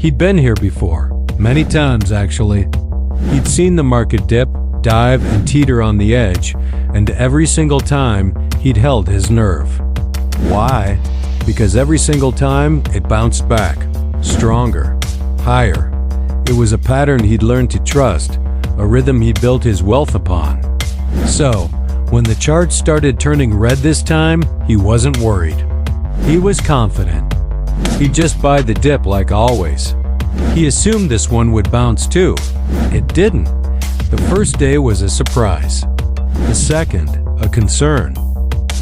He'd been here before, many times actually. He'd seen the market dip, dive, and teeter on the edge, and every single time he'd held his nerve. Why? Because every single time it bounced back, stronger, higher. It was a pattern he'd learned to trust, a rhythm he'd built his wealth upon. So, when the chart started turning red this time, he wasn't worried. He was confident. He'd just buy the dip like always. He assumed this one would bounce too. It didn't. The first day was a surprise. The second, a concern.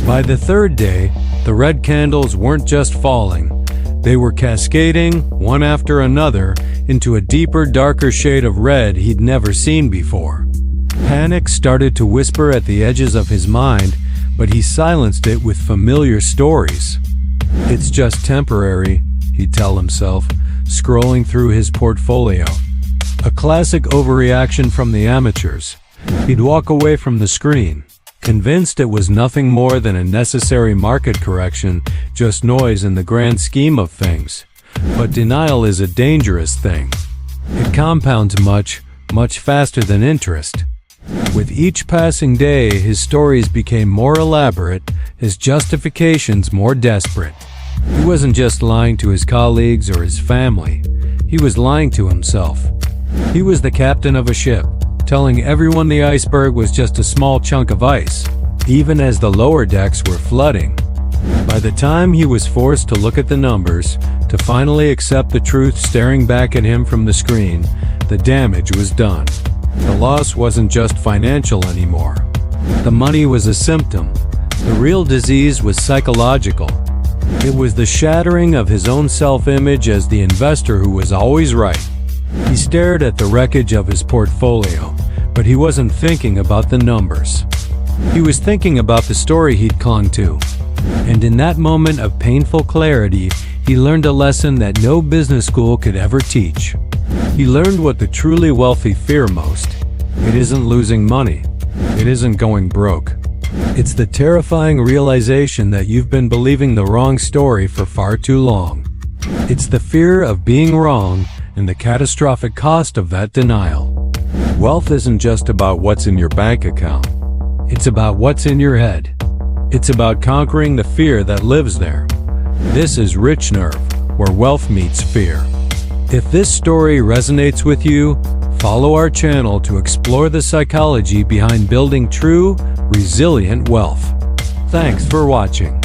By the third day, the red candles weren't just falling. They were cascading, one after another, into a deeper, darker shade of red he'd never seen before. Panic started to whisper at the edges of his mind, but he silenced it with familiar stories. It's just temporary, he'd tell himself, scrolling through his portfolio. A classic overreaction from the amateurs. He'd walk away from the screen, convinced it was nothing more than a necessary market correction, just noise in the grand scheme of things. But denial is a dangerous thing. It compounds much faster than interest. With each passing day, his stories became more elaborate, his justifications more desperate. He wasn't just lying to his colleagues or his family. He was lying to himself. He was the captain of a ship, telling everyone the iceberg was just a small chunk of ice, even as the lower decks were flooding. By the time he was forced to look at the numbers, to finally accept the truth staring back at him from the screen, the damage was done. The loss wasn't just financial anymore. The money was a symptom. The real disease was psychological. It was the shattering of his own self-image as the investor who was always right. He stared at the wreckage of his portfolio, but he wasn't thinking about the numbers. He was thinking about the story he'd clung to. And in that moment of painful clarity, he learned a lesson that no business school could ever teach. He learned what the truly wealthy fear most. It isn't losing money. It isn't going broke. It's the terrifying realization that you've been believing the wrong story for far too long. It's the fear of being wrong and the catastrophic cost of that denial. Wealth isn't just about what's in your bank account. It's about what's in your head. It's about conquering the fear that lives there. This is RichNerve, where wealth meets fear. If this story resonates with you, follow our channel to explore the psychology behind building true, resilient wealth. Thanks for watching.